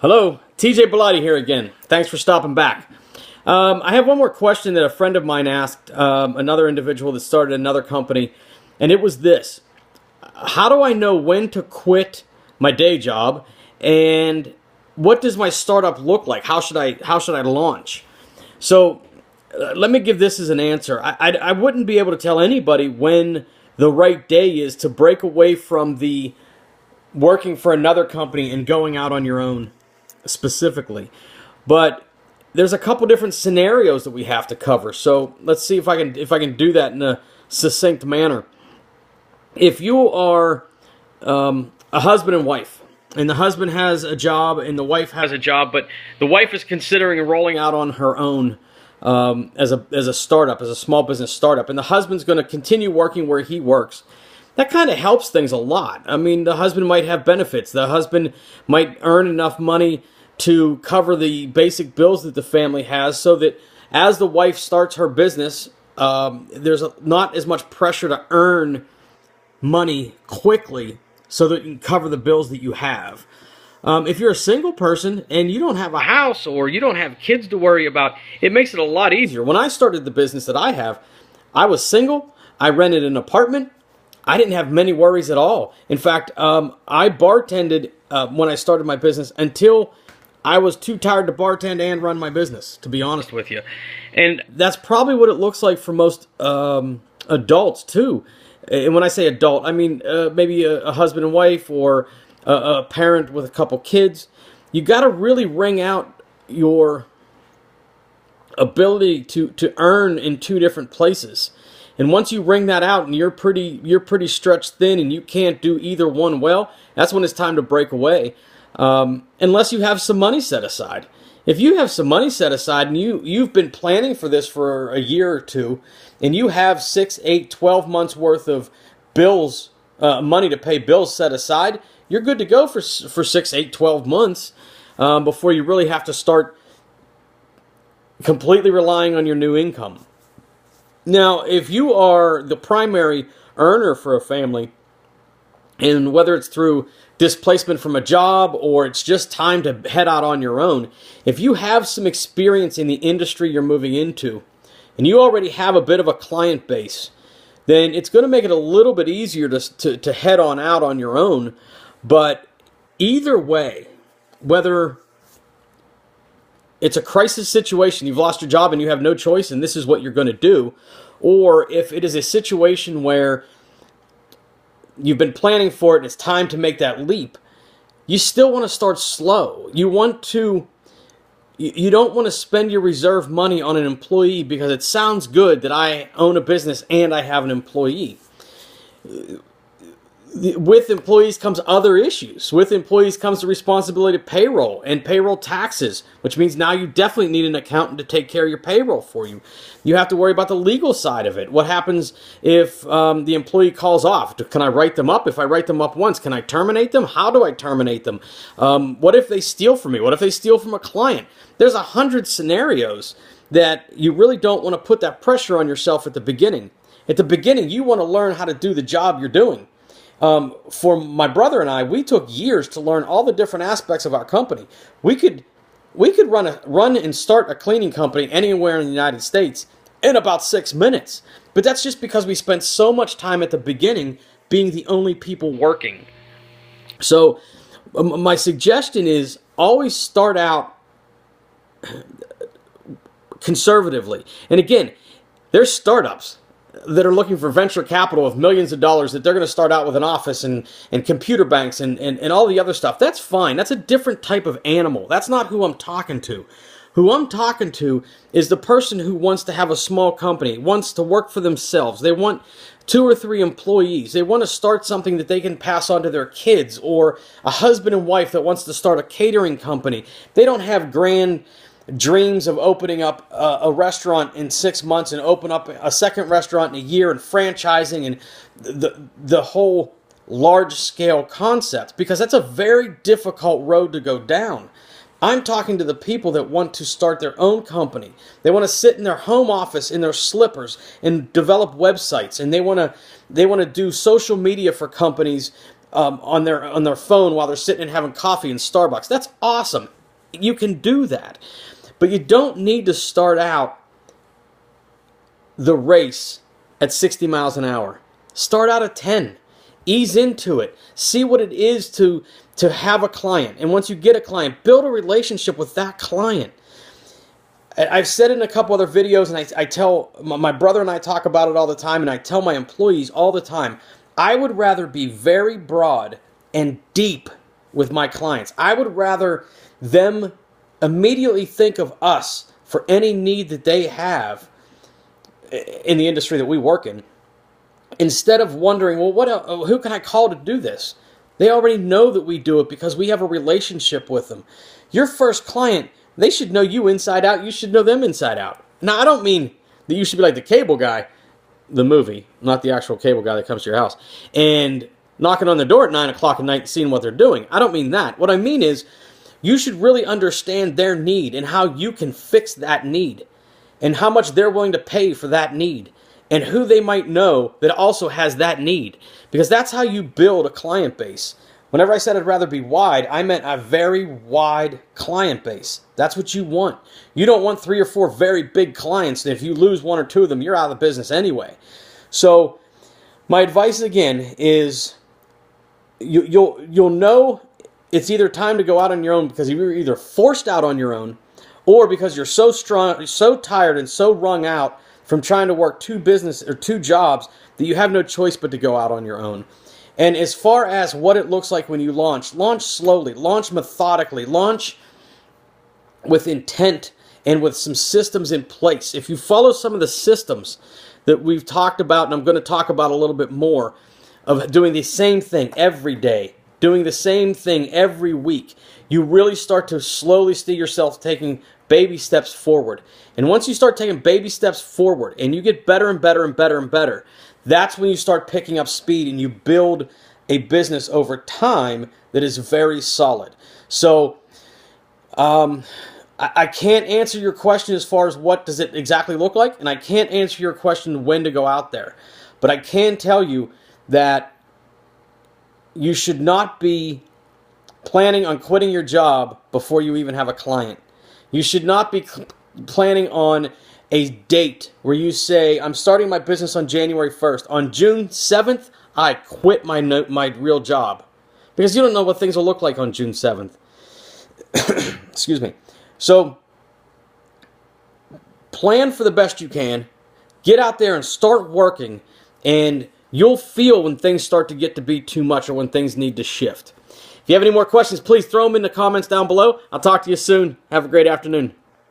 Hello, TJ Bellotti here again. Thanks for stopping back. I have one more question that a friend of mine asked another individual that started another company, and it was this. How do I know when to quit my day job, and what does my startup look like? How should I launch? So let me give this as an answer. I wouldn't be able to tell anybody when the right day is to break away from the working for another company and going out on your own specifically. But there's a couple different scenarios that we have to cover. So let's see if I can do that in a succinct manner. If you are a husband and wife, and the husband has a job and the wife has a job, but the wife is considering rolling out on her own as a startup, as a small business startup, and the husband's going to continue working where he works. That kind of helps things a lot. I mean, the husband might have benefits. The husband might earn enough money to cover the basic bills that the family has, so that as the wife starts her business, there's not as much pressure to earn money quickly so that you can cover the bills that you have. If you're a single person and you don't have a house or you don't have kids to worry about, it makes it a lot easier. When I started the business that I have, I was single. I rented an apartment. I didn't have many worries at all. In fact, I bartended when I started my business until I was too tired to bartend and run my business, to be honest with you. And that's probably what it looks like for most adults, too. And when I say adult, I mean maybe a husband and wife or a parent with a couple kids. You got to really wring out your ability to earn in two different places. And once you wring that out and you're pretty stretched thin and you can't do either one well, that's when it's time to break away. Unless you have some money set aside. If you have some money set aside and you've been planning for this for a year or two, and you have 6, 8, 12 months worth of bills, money to pay bills set aside, you're good to go for 6, 8, 12 months before you really have to start completely relying on your new income. Now, if you are the primary earner for a family, and whether it's through displacement from a job or it's just time to head out on your own, if you have some experience in the industry you're moving into, and you already have a bit of a client base, then it's going to make it a little bit easier to head on out on your own. But either way, whether it's a crisis situation, you've lost your job and you have no choice and this is what you're going to do, or if it is a situation where you've been planning for it and it's time to make that leap, you still want to start slow. You don't want to spend your reserve money on an employee because it sounds good that I own a business and I have an employee. With employees comes other issues. With employees comes the responsibility of payroll and payroll taxes, which means now you definitely need an accountant to take care of your payroll for you. You have to worry about the legal side of it. What happens if the employee calls off? Can I write them up? If I write them up once, can I terminate them? How do I terminate them? What if they steal from me? What if they steal from a client? There's 100 scenarios that you really don't want to put that pressure on yourself at the beginning. At the beginning, you want to learn how to do the job you're doing. For my brother and I, we took years to learn all the different aspects of our company. We could run and start a cleaning company anywhere in the United States in about 6 minutes. But that's just because we spent so much time at the beginning being the only people working. So my suggestion is always start out conservatively. And again, there's startups that are looking for venture capital of millions of dollars that they're going to start out with an office and computer banks and all the other stuff. That's fine. That's a different type of animal. That's not who I'm talking to. Who I'm talking to is the person who wants to have a small company, wants to work for themselves. They want 2 or 3 employees. They want to start something that they can pass on to their kids, or a husband and wife that wants to start a catering company. They don't have grand dreams of opening up a restaurant in 6 months and open up a second restaurant in a year and franchising and the whole large-scale concept, because that's a very difficult road to go down. I'm talking to the people that want to start their own company. They want to sit in their home office in their slippers and develop websites, and they want to do social media for companies on their phone while they're sitting and having coffee in Starbucks. That's awesome. You can do that. But you don't need to start out the race at 60 miles an hour. Start out at 10. Ease into it. See what it is to have a client. And once you get a client, build a relationship with that client. I've said it in a couple other videos, and I tell my brother and I talk about it all the time, and I tell my employees all the time, I would rather be very broad and deep with my clients. I would rather them immediately think of us for any need that they have in the industry that we work in, instead of wondering, well, who can I call to do this? They already know that we do it because we have a relationship with them. Your first client, they should know you inside out. You should know them inside out. Now, I don't mean that you should be like the cable guy, the movie, not the actual cable guy that comes to your house, and knocking on the door at 9 o'clock at night seeing what they're doing. I don't mean that. What I mean is you should really understand their need and how you can fix that need and how much they're willing to pay for that need and who they might know that also has that need, because that's how you build a client base. Whenever I said I'd rather be wide, I meant a very wide client base. That's what you want. You don't want 3 or 4 very big clients, and if you lose 1 or 2 of them, you're out of the business anyway. So my advice again is you'll know it's either time to go out on your own because you're either forced out on your own, or because you're so strong, so tired, and so wrung out from trying to work 2 jobs that you have no choice but to go out on your own. And as far as what it looks like when you launch slowly, launch methodically, launch with intent and with some systems in place. If you follow some of the systems that we've talked about, and I'm going to talk about a little bit more, of doing the same thing every day, doing the same thing every week, you really start to slowly see yourself taking baby steps forward. And once you start taking baby steps forward and you get better and better and better and better, that's when you start picking up speed and you build a business over time that is very solid. So I can't answer your question as far as what does it exactly look like, and I can't answer your question when to go out there. But I can tell you that you should not be planning on quitting your job before you even have a client. You should not be planning on a date where you say, I'm starting my business on January 1st. On June 7th, I quit my real job. Because you don't know what things will look like on June 7th. Excuse me. So, plan for the best you can. Get out there and start working. And you'll feel when things start to get to be too much or when things need to shift. If you have any more questions, please throw them in the comments down below. I'll talk to you soon. Have a great afternoon.